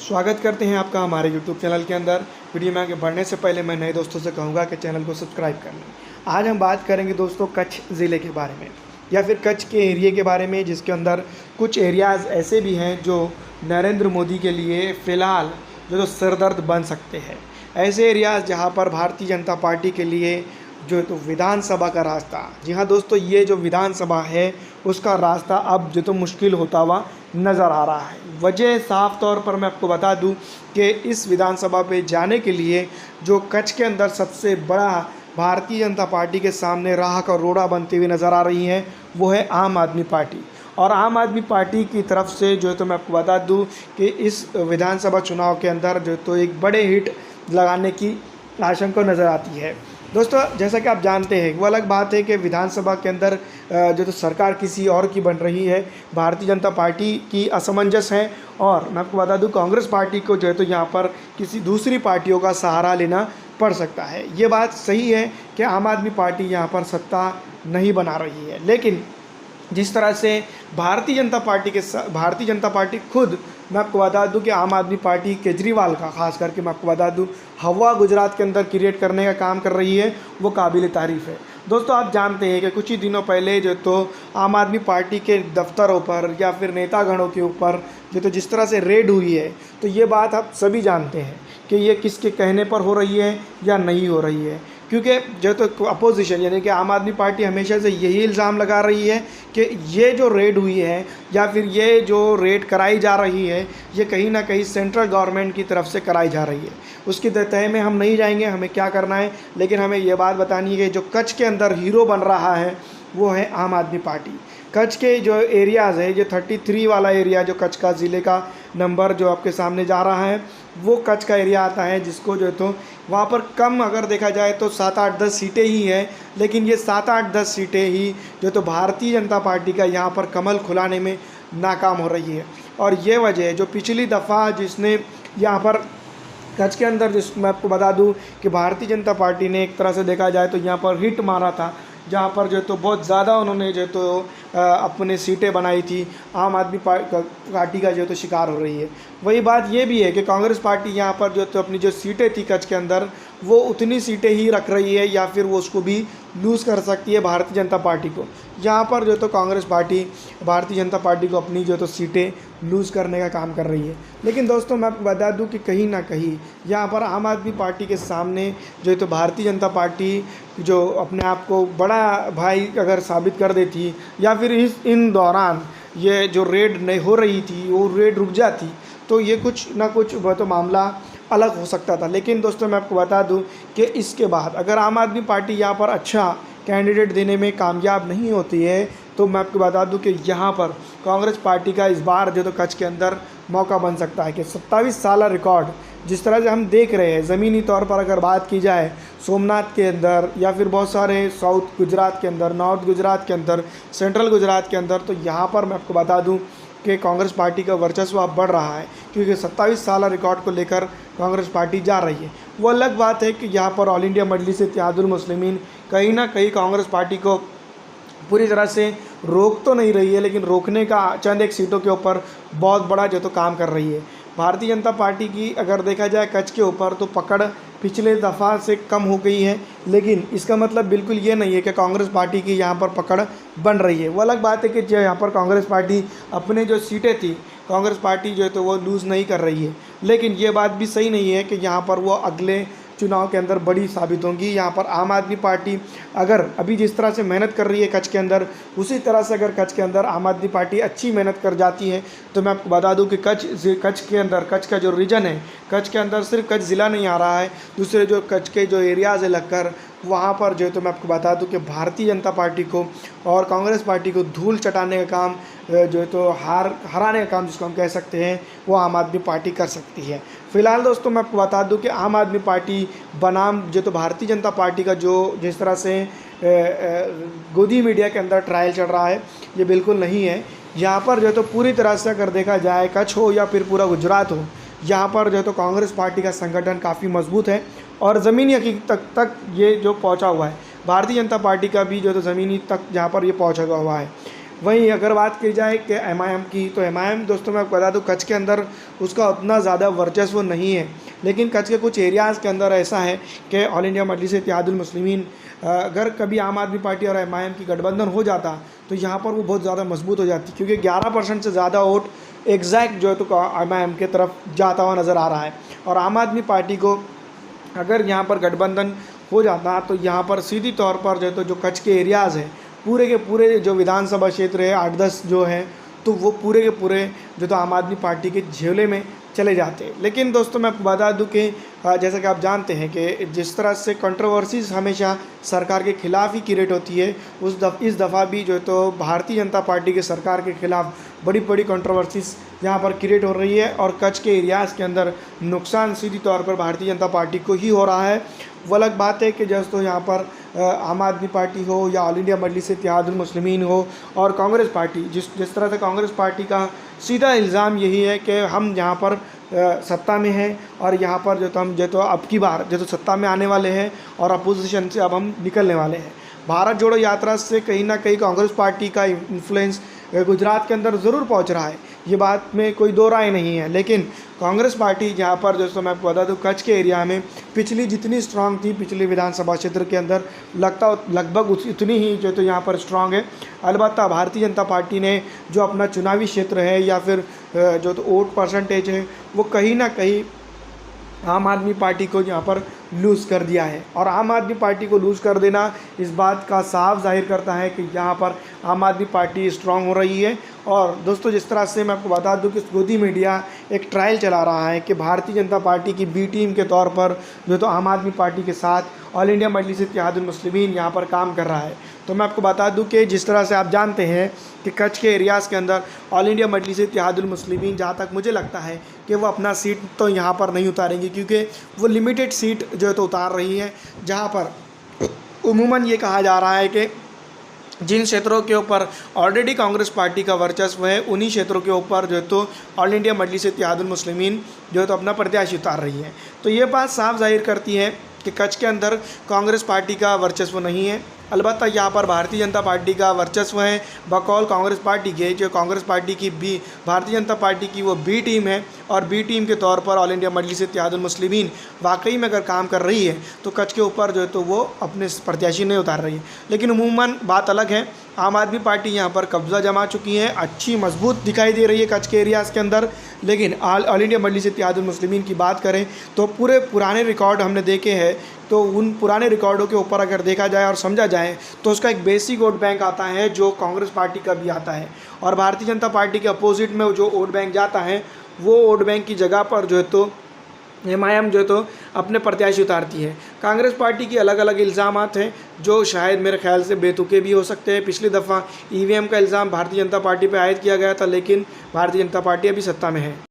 स्वागत करते हैं आपका हमारे YouTube चैनल के अंदर। वीडियो में आगे बढ़ने से पहले मैं नए दोस्तों से कहूँगा कि चैनल को सब्सक्राइब कर लें। आज हम बात करेंगे दोस्तों कच्छ ज़िले के बारे में या फिर कच्छ के एरिया के बारे में, जिसके अंदर कुछ एरियाज़ ऐसे भी हैं जो नरेंद्र मोदी के लिए फ़िलहाल जो सरदर्द बन सकते हैं। ऐसे एरियाज़ जहाँ पर भारतीय जनता पार्टी के लिए जो तो विधानसभा का रास्ता, जी हाँ दोस्तों, ये जो विधानसभा है उसका रास्ता अब जो तो मुश्किल होता हुआ नज़र आ रहा है। वजह साफ तौर पर मैं आपको बता दूं कि इस विधानसभा पे जाने के लिए जो कच्छ के अंदर सबसे बड़ा भारतीय जनता पार्टी के सामने राह का रोड़ा बनती हुई नज़र आ रही है वो है आम आदमी पार्टी। और आम आदमी पार्टी की तरफ से जो तो मैं आपको बता दूं कि इस विधानसभा चुनाव के अंदर जो तो एक बड़े हिट लगाने की आशंका नज़र आती है। दोस्तों, जैसा कि आप जानते हैं, वो अलग बात है कि विधानसभा के अंदर जो तो सरकार किसी और की बन रही है, भारतीय जनता पार्टी की असमंजस है। और मैं आपको बता दूं कांग्रेस पार्टी को जो है तो यहाँ पर किसी दूसरी पार्टियों का सहारा लेना पड़ सकता है। ये बात सही है कि आम आदमी पार्टी यहाँ पर सत्ता नहीं बना रही है, लेकिन जिस तरह से भारतीय जनता पार्टी खुद, मैं आपको बता दूं कि आम आदमी पार्टी केजरीवाल का खास करके मैं आपको बता दूं हवा गुजरात के अंदर क्रिएट करने का काम कर रही है, वो काबिल तारीफ़ है। दोस्तों, आप जानते हैं कि कुछ ही दिनों पहले जो तो आम आदमी पार्टी के दफ्तरों पर या फिर नेतागणों के ऊपर जो तो जिस तरह से रेड हुई है, तो ये बात आप सभी जानते हैं कि ये किसके कहने पर हो रही है या नहीं हो रही है। क्योंकि जो तो अपोजिशन यानी कि आम आदमी पार्टी हमेशा से यही इल्ज़ाम लगा रही है कि ये जो रेड हुई है या फिर ये जो रेड कराई जा रही है, ये कहीं ना कहीं सेंट्रल गवर्नमेंट की तरफ से कराई जा रही है। उसकी तह में हम नहीं जाएंगे, हमें क्या करना है, लेकिन हमें ये बात बतानी है कि जो कच्छ के अंदर हीरो बन रहा है वो है आम आदमी पार्टी। कच्छ के जो एरियाज़ है, ये 33 वाला एरिया जो कच्छ का ज़िले का नंबर जो आपके सामने जा रहा है वो कच्छ का एरिया आता है, जिसको जो तो वहाँ पर कम अगर देखा जाए तो 7-8-10 सीटें ही हैं, लेकिन ये 7-8-10 सीटें ही जो तो भारतीय जनता पार्टी का यहाँ पर कमल खुलाने में नाकाम हो रही है। और ये वजह है जो पिछली दफ़ा जिसने यहाँ पर कच्छ के अंदर, जिस मैं आपको बता दूं कि भारतीय जनता पार्टी ने एक तरह से देखा जाए तो यहाँ पर हिट मारा था, जहाँ पर जो तो बहुत ज़्यादा उन्होंने जो तो अपने सीटें बनाई थी, आम आदमी पार्टी का जो तो शिकार हो रही है। वही बात ये भी है कि कांग्रेस पार्टी यहाँ पर जो तो अपनी जो सीटें थी कच्छ के अंदर, वो उतनी सीटें ही रख रही है या फिर वो उसको भी लूज़ कर सकती है भारतीय जनता पार्टी को। यहाँ पर जो तो कांग्रेस पार्टी भारतीय जनता पार्टी को अपनी जो तो सीटें लूज़ करने का काम कर रही है। लेकिन दोस्तों, मैं आपको बता दूं कि कहीं ना कहीं यहाँ पर आम आदमी पार्टी के सामने जो तो भारतीय जनता पार्टी जो अपने आप को बड़ा भाई अगर साबित कर देती या फिर इन दौरान ये जो रेड नहीं हो रही थी वो रेड रुक जाती, तो ये कुछ ना कुछ वह तो मामला अलग हो सकता था। लेकिन दोस्तों, मैं आपको बता दूं कि इसके बाद अगर आम आदमी पार्टी यहाँ पर अच्छा कैंडिडेट देने में कामयाब नहीं होती है, तो मैं आपको बता दूं कि यहाँ पर कांग्रेस पार्टी का इस बार जो तो कच्छ के अंदर मौका बन सकता है कि 27 साल रिकॉर्ड जिस तरह से हम देख रहे हैं ज़मीनी तौर पर अगर बात की जाए सोमनाथ के अंदर या फिर बहुत सारे साउथ गुजरात के अंदर, नॉर्थ गुजरात के अंदर, सेंट्रल गुजरात के अंदर, तो यहाँ पर मैं आपको बता दूं कि कांग्रेस पार्टी का वर्चस्व अब बढ़ रहा है, क्योंकि 27 साल रिकॉर्ड को लेकर कांग्रेस पार्टी जा रही है। वो अलग बात है कि यहाँ पर ऑल इंडिया मजलिस इत्तेहादुल मुस्लिमीन कहीं ना कहीं कांग्रेस पार्टी को पूरी तरह से रोक तो नहीं रही है, लेकिन रोकने का चंद एक सीटों के ऊपर बहुत बड़ा जो तो काम कर रही है। भारतीय जनता पार्टी की अगर देखा जाए कच्छ के ऊपर तो पकड़ पिछले दफ़ा से कम हो गई है, लेकिन इसका मतलब बिल्कुल ये नहीं है कि कांग्रेस पार्टी की यहाँ पर पकड़ बन रही है। वो अलग बात है कि जो यहाँ पर कांग्रेस पार्टी अपने जो सीटें थी, कांग्रेस पार्टी जो है तो वो लूज़ नहीं कर रही है, लेकिन ये बात भी सही नहीं है कि यहाँ पर वो अगले चुनाव के अंदर बड़ी साबित होंगी। यहाँ पर आम आदमी पार्टी अगर अभी जिस तरह से मेहनत कर रही है कच्छ के अंदर, उसी तरह से अगर कच्छ के अंदर आम आदमी पार्टी अच्छी मेहनत कर जाती है, तो मैं आपको बता दूं कि कच्छ के अंदर, कच्छ का जो रीजन है, कच्छ के अंदर सिर्फ कच्छ ज़िला नहीं आ रहा है, दूसरे जो कच्छ के जो एरियाज़ है लगकर, वहाँ पर जो है तो मैं आपको बता दूं कि भारतीय जनता पार्टी को और कांग्रेस पार्टी को धूल चटाने का काम जो है तो हराने का काम जिसको हम कह सकते हैं, वो आम आदमी पार्टी कर सकती है। फ़िलहाल दोस्तों, मैं आपको बता दूं कि आम आदमी पार्टी बनाम जो तो भारतीय जनता पार्टी का जो जिस तरह से गोदी मीडिया के अंदर ट्रायल चल रहा है, ये बिल्कुल नहीं है। यहाँ पर जो तो पूरी तरह से अगर देखा जाए कच्छ हो या फिर पूरा गुजरात हो, यहाँ पर जो तो कांग्रेस पार्टी का संगठन काफ़ी मजबूत है और ज़मीनी हकीकत तक ये जो पहुँचा हुआ है। भारतीय जनता पार्टी का भी जो तो ज़मीनी तक जहाँ पर ये पहुँचा हुआ है। वहीं अगर बात की जाए कि एमआईएम की, तो एमआईएम दोस्तों मैं आपको बता दूं कच्छ के अंदर उसका उतना ज़्यादा वर्चस्व नहीं है, लेकिन कच्छ के कुछ एरियाज़ के अंदर ऐसा है कि ऑल इंडिया मजलिस इत्तेहादुल मुस्लिमीन अगर कभी आम आदमी पार्टी और एमआईएम की गठबंधन हो जाता तो यहाँ पर वो बहुत ज़्यादा मजबूत हो जाती, क्योंकि 11% से ज़्यादा वोट एग्जैक्ट जो है तो एमआईएम के तरफ जाता हुआ नज़र आ रहा है। और आम आदमी पार्टी को अगर यहाँ पर गठबंधन हो जाता तो यहाँ पर सीधी तौर पर जो है तो जो कच्छ के एरियाज़ हैं पूरे के पूरे जो विधानसभा क्षेत्र है 8-10 जो हैं, तो वो पूरे के पूरे जो तो आम आदमी पार्टी के झोले में चले जाते। लेकिन दोस्तों मैं आपको बता दूं कि जैसा कि आप जानते हैं कि जिस तरह से कंट्रोवर्सीज हमेशा सरकार के खिलाफ ही क्रिएट होती है, इस दफ़ा भी जो है तो भारतीय जनता पार्टी के सरकार के खिलाफ बड़ी बड़ी कंट्रोवर्सीज यहाँ पर क्रिएट हो रही है और कच्छ के एरियाज़ के अंदर नुकसान सीधी तौर पर भारतीय जनता पार्टी को ही हो रहा है। वो अलग बात है कि दोस्तों यहाँ पर आम आदमी पार्टी हो या ऑल इंडिया मजलिस इत्तेहादुल मुस्लिमीन हो और कांग्रेस पार्टी, जिस तरह से कांग्रेस पार्टी का सीधा इल्ज़ाम यही है कि हम यहाँ पर सत्ता में हैं और यहाँ पर जो तो हम जो तो अब की बार जो तो सत्ता में आने वाले हैं और अपोजिशन से अब हम निकलने वाले हैं। भारत जोड़ो यात्रा से कहीं ना कहीं कांग्रेस पार्टी का इन्फ्लुएंस गुजरात के अंदर ज़रूर पहुँच रहा है, ये बात में कोई दो राय नहीं है। लेकिन कांग्रेस पार्टी जहाँ पर दोस्तों मैं आपको बता दूँ कच्छ के एरिया में पिछली जितनी स्ट्रांग थी पिछले विधानसभा क्षेत्र के अंदर लगभग उतनी ही जो तो यहाँ पर स्ट्रांग है। अलबत्ता भारतीय जनता पार्टी ने जो अपना चुनावी क्षेत्र है या फिर जो तो वोट परसेंटेज है वो कहीं ना कहीं आम आदमी पार्टी को यहाँ पर लूज़ कर दिया है। और आम आदमी पार्टी को लूज़ कर देना इस बात का साफ जाहिर करता है कि यहाँ पर आम आदमी पार्टी स्ट्रांग हो रही है। और दोस्तों जिस तरह से मैं आपको बता दूं कि गोदी मीडिया एक ट्रायल चला रहा है कि भारतीय जनता पार्टी की बी टीम के तौर पर जो तो आम आदमी पार्टी के साथ ऑल इंडिया मजलिस इत्तेहादुल मुस्लिमीन यहाँ पर काम कर रहा है। तो मैं आपको बता दूं कि जिस तरह से आप जानते हैं कि कच्छ के एरियाज़ के अंदर ऑल इंडिया मजलिस इत्तेहादुल मुस्लिमीन जहाँ तक मुझे लगता है कि वो अपना सीट तो यहाँ पर नहीं उतारेंगी, क्योंकि वो लिमिटेड सीट जो है तो उतार रही है, जहाँ पर उमूमन ये कहा जा रहा है कि जिन क्षेत्रों के ऊपर ऑलरेडी कांग्रेस पार्टी का वर्चस्व है उन्हीं क्षेत्रों के ऊपर जो है तो ऑल इंडिया मजलिस इत्तेहादुल मुस्लिमीन जो है तो अपना प्रत्याशी उतार रही है। तो ये बात साफ जाहिर करती है कि कच्छ के अंदर कांग्रेस पार्टी का वर्चस्व नहीं है। अलबत्ता यहाँ पर भारतीय जनता पार्टी का वर्चस्व है बकौल कांग्रेस पार्टी के, जो कांग्रेस पार्टी की भारतीय जनता पार्टी की वो बी टीम है और बी टीम के तौर पर ऑल इंडिया मजलिस इत्तेहादुल मुस्लिमीन वाकई में अगर काम कर रही है तो कच्छ के ऊपर जो है तो वो अपने प्रत्याशी नहीं उतार रही है। लेकिन उमूमन बात अलग है, आम आदमी पार्टी यहाँ पर कब्जा जमा चुकी है, अच्छी मजबूत दिखाई दे रही है कच्छ के एरियाज़ के अंदर। लेकिन ऑल इंडिया मजलिस इत्तेहादुल मुस्लिमीन की बात करें तो पूरे पुराने रिकॉर्ड हमने देखे हैं, तो उन पुराने रिकॉर्डों के ऊपर अगर देखा जाए और समझा जाए तो उसका एक बेसिक वोट बैंक आता है जो कांग्रेस पार्टी का भी आता है और भारतीय जनता पार्टी के अपोजिट में जो वोट बैंक जाता है वो वोट बैंक की जगह पर जो है तो एमआईएम जो है तो अपने प्रत्याशी उतारती है। कांग्रेस पार्टी की अलग अलग इल्ज़ामात हैं जो शायद मेरे ख्याल से बेतुके भी हो सकते हैं। पिछली दफ़ा ईवीएम का इल्ज़ाम भारतीय जनता पार्टी पर आयद किया गया था, लेकिन भारतीय जनता पार्टी अभी सत्ता में है।